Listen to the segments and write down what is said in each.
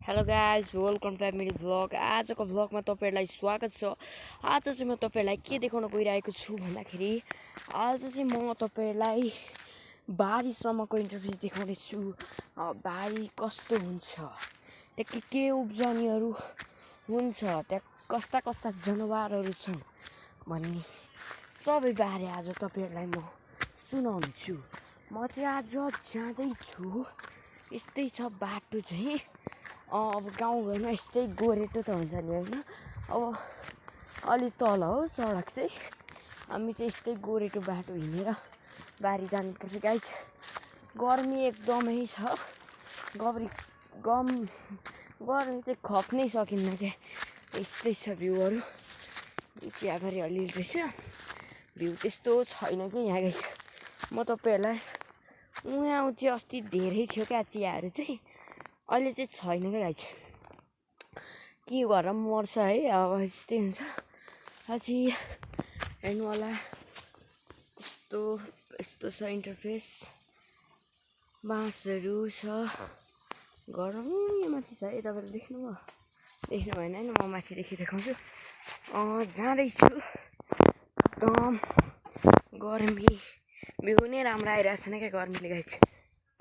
Hello guys welcome to मेरो vlog. आजको भ्लगमा तपाईहरुलाई स्वागत छ। आज चाहिँ म तपाईहरुलाई के देखाउन गइरहेको छु भन्दाखेरि आज चाहिँ म तपाईहरुलाई बारीसम्मको इन्टरफेस देखाउने छु। बारी कस्तो हुन्छ, त्यहाँ के उब्जनीहरु हुन्छ, त्यहाँ कस्ता कस्ता जनावरहरु छन् भन्ने सबै बारे आज तपाईहरुलाई म सुनाउँछु। म चाहिँ आज जाँदै छु। यस्तै छ बाटो चाहिँ। अब गाउँघरमा यस्तै गोरेटो त हुन्छ नि हैन। अब अलि तल हो सडक चाहिँ। हामी चाहिँ यस्तै गोरेटो बाटो हिँडेर बारी जानुपर्छ गाइस। गर्मी एकदमै छ। गर्मी चाहिँ खप्नै सकिन्न क्या। यस्तै छ भ्यूहरु। चियाबारी अलिअलि रहेछ। भ्यू त्यस्तो छैन कि यहाँ गाइस। म तपाईहरुलाई उहाँ चाहिँ अस्ति धेरै थियो क्या चियाहरु चाहिँ। अहिले चाहिँ छैन क्या गाइस। के गरेर मर्छ है। अब यस्तै हुन्छ। अझै हेर्नु होला यस्तो छ इन्टरफेस। बाँसहरु छ। घर यहाँ माथि छ है। तपाईहरुले देख्नुभयो? देख्नु भएन हैन। म माथिदेखि देखाउँछु। जाँदैछु। एकदम गर्मी। भ्यू नै राम्रो आइरहेको छैन क्या गर्मीले गाइस।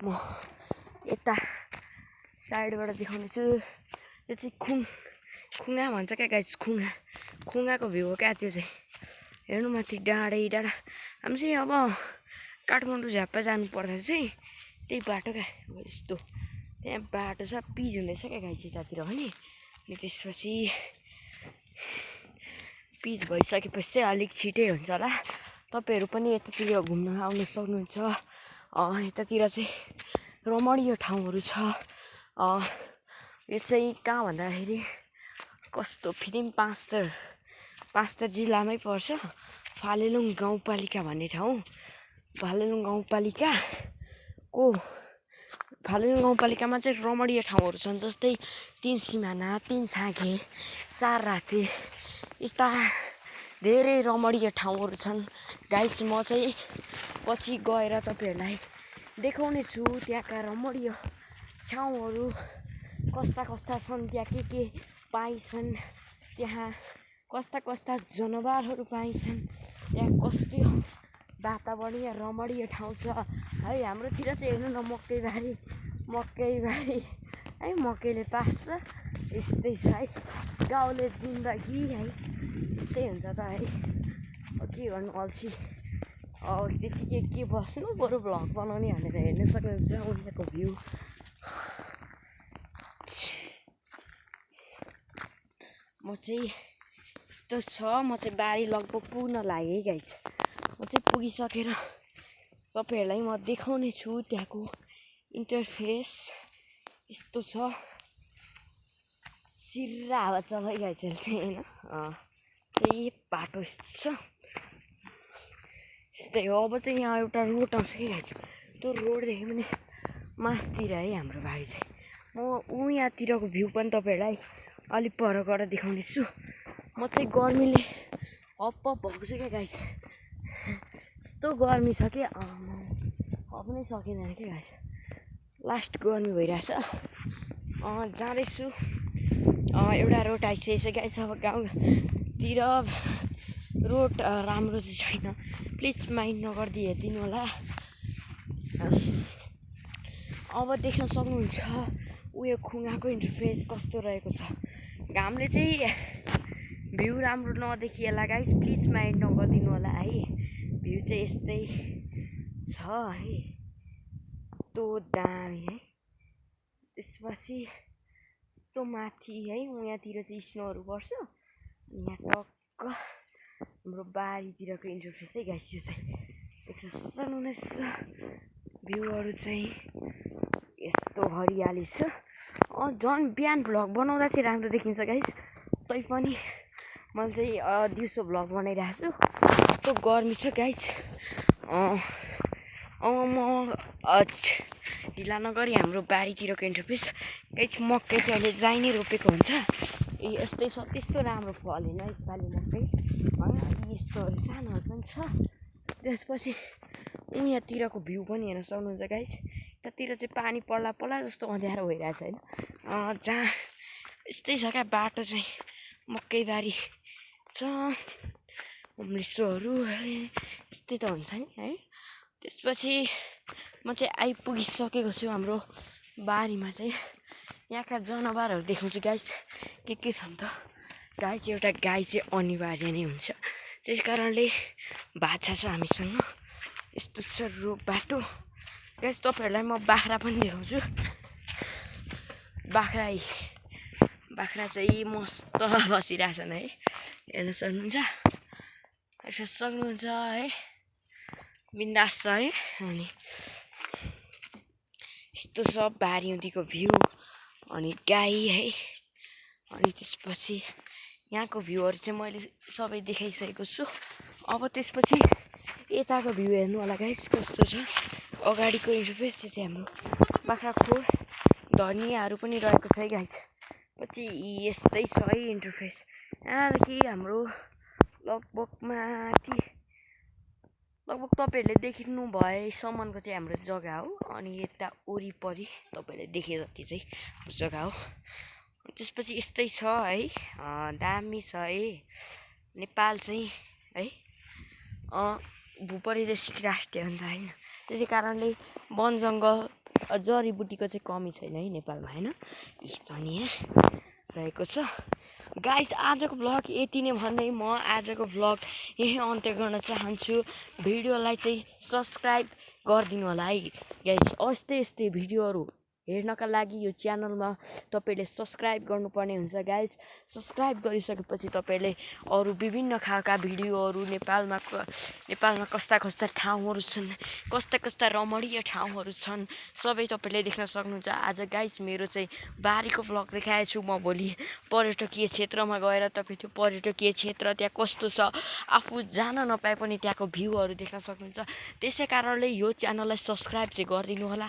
म यता साइडबाट देखाउने छु। यो चाहिँ खुङा भन्छ क्या गाइस। खुङाको भ्यू हो क्या त्यो चाहिँ। हेर्नु माथि डाँडै डाँडा। हामी चाहिँ अब काठमाडौँ झापा जानु पर्दा चाहिँ त्यही बाटो क्या यस्तो। त्यहाँ बाटो छ। पिच हुँदैछ क्या गाइस यतातिर पनि। अनि त्यसपछि पिच भइसकेपछि चाहिँ अलिक छिटै हुन्छ होला। तपाईहरु पनि यतातिर घुम्न आउन सक्नुहुन्छ। यतातिर चाहिँ रमणीय ठाउँहरु छ। यो चाहिँ कहाँ भन्दाखेरि कस्तो फिदिम पाँचथर जिल्लामै पर्छ। फालेलुङ गाउँपालिका भन्ने ठाउँ। फालेलुङ गाउँपालिकामा चाहिँ रमणीय ठाउँहरु छन्। जस्तै 3 सिमाना, 3 छाँगे, 4 राते, यस्ता धेरै रमणीय ठाउँहरु छन् गाइस। म चाहिँ पछि गएर तपाईहरुलाई देखाउने छु त्यहाँका रमणीय ठाउँहरु कस्ता कस्ता छन्, त्यहाँ के पाइन्छन्, त्यहाँ कस्ता कस्ता जनावरहरु पाइन्छन्, त्यहाँ कस्तो वातावरणीय रमणीय ठाउँ छ है। हाम्रोतिर चाहिँ हेर्नु न मकैबारी है। मकैले पास्छ। यस्तै छ है गाउँले जिन्दगी है। यस्तै हुन्छ त है। के गर्नु अल्छी। त्यतिकै के बस्नु, बरु भ्लग बनाउने भनेर हेर्न सक्नुहुन्छ उनीहरूको भ्यू। म चाहिँ यस्तो छ। म चाहिँ बारी लगभग पुग्न लागेँ गाइस। म चाहिँ पुगिसकेर तपाईहरुलाई म देखाउने छु त्यहाँको इन्टरफेस। यस्तो छ। सिर्रा हावा चलाइ गाइस चाहिँ हैन। त्यही बाटो यस्तो छ। यस्तै हो। अब चाहिँ यहाँ एउटा रोड आउँछ कि गाइस। त्यो रोडदेखि पनि मास्तिर है हाम्रो बारी चाहिँ। म यहाँतिरको भ्यू पनि तपाईहरुलाई अलि पर गएर देखाउने छु। म चाहिँ गर्मीले हप भएको छ क्या गाइस। यस्तो गर्मी छ कि हप्नै सकिँदैन क्या गाइस। लास्ट गर्मी भइरहेछ। जाँदैछु। एउटा रोड आइसकेछ गाइस। अब गाउँतिर रोड राम्रो चाहिँ छैन। प्लिज माइन्ड नगरिदिनु होला। अब देख्न सक्नुहुन्छ उयो खुङाको इन्टरफेस कस्तो रहेको छ। घामले चाहिँ भ्यू राम्रो नदेखिएला गाइस। प्लिज माइन्ड नगरिदिनु होला है। भ्यू चाहिँ यस्तै छ है। यस्तो दामी है। त्यसपछि यस्तो माथि है उहाँतिर चाहिँ स्नोहरू पर्छ। यहाँ टक्क हाम्रो बारीतिरको इन्टरफेस है गाइस। यो चाहिँ देख्न सक्नुहुनेछ। भ्यूहरू चाहिँ यस्तो हरियाली छ। झन् बिहान भ्लग बनाउँदा चाहिँ राम्रो देखिन्छ गाइस। तैपनि मैले चाहिँ दिउँसो भ्लग बनाइरहेको छु। यस्तो गर्मी छ गाइस। म ढिला नगरी हाम्रो बारीतिरको इन्टरफेस गाइस। मकै चाहिँ अहिले जाइ नै रोपेको हुन्छ। यस्तै छ। त्यस्तो राम्रो फलेन यसपालि मकै। यस्तोहरू सानोहरू पनि छ। त्यसपछि उहाँतिरको भ्यू पनि हेर्न सक्नुहुन्छ गाइस। यतातिर चाहिँ पानी पर्ला पर्ला जस्तो अँध्यारो भइरहेछ होइन जहाँ यस्तै छ क्या बाटो चाहिँ मकैबारी छ होमलेसहरू यस्तै त हुन्छ नि है। त्यसपछि म चाहिँ आइपुगिसकेको छु हाम्रो बारीमा चाहिँ। यहाँका जनावरहरू देखाउँछु गाइस के छ त गाई चाहिँ एउटा गाई चाहिँ अनिवार्य नै हुन्छ त्यस कारणले बाछा छ हामीसँग। यस्तो छ रोड बाटो गाइस। तपाईँहरूलाई म बाख्रा पनि देखाउँछु। बाख्रा चाहिँ मस्त बसिरहेछन् है हेर्न सक्नुहुन्छ है बिन्दास छ है। अनि यस्तो छ बारीउँदिको भ्यू अनि गाई है। अनि त्यसपछि यहाँको भ्यूहरू चाहिँ मैले सबै देखाइसकेको छु। अब त्यसपछि यताको भ्यू हेर्नु होला गाइस कस्तो छ। अगाडिको इन्टरफेस चाहिँ हाम्रो बाख्राकोट धनियाँहरू पनि रहेको छ है गाइस। पछि यस्तै छ है इन्टरफेस। यहाँदेखि हाम्रो लगभग तपाईँहरूले देख्नु भएसम्मको चाहिँ हाम्रो जग्गा हो। अनि यता वरिपरि तपाईँहरूले देखे जति चाहिँ जग्गा हो। त्यसपछि यस्तै छ है दामी छ है नेपाल चाहिँ है भूपरिवेशिक राष्ट्र हो नि त होइन। त्यसै कारणले वन जङ्गल जडीबुटीको चाहिँ कमी छैन है नेपालमा होइन। धनियाँ रहेको छ गाइस। आजको भ्लग यति नै भन्दै म आजको भ्लग यही अन्त्य गर्न चाहन्छु। भिडियोलाई चाहिँ सब्सक्राइब गरिदिनु होला है गाइस। यस्तै भिडियोहरू हेर्नका लागि यो च्यानलमा तपाईँले सब्सक्राइब गर्नुपर्ने हुन्छ गाइस। सब्सक्राइब गरिसकेपछि तपाईँले अरू विभिन्न खालका भिडियोहरू नेपालमा कस्ता ठाउँहरू छन् कस्ता रमणीय ठाउँहरू छन् सबै तपाईँले देख्न सक्नुहुन्छ। आज गाइस मेरो चाहिँ बारीको भ्लग देखाएको छु। म भोलि पर्यटकीय क्षेत्रमा गएर तपाईँ त्यो पर्यटकीय क्षेत्र त्यहाँ कस्तो छ आफू जान नपाए पनि त्यहाँको भ्यूहरू देख्न सक्नुहुन्छ। त्यसै कारणले यो च्यानललाई सब्सक्राइब चाहिँ गरिदिनु होला।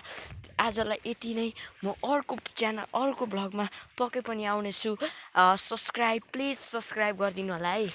आजलाई यति नै। म अर्को भ्लगमा पक्कै पनि आउनेछु। प्लिज सब्सक्राइब गरिदिनु होला है।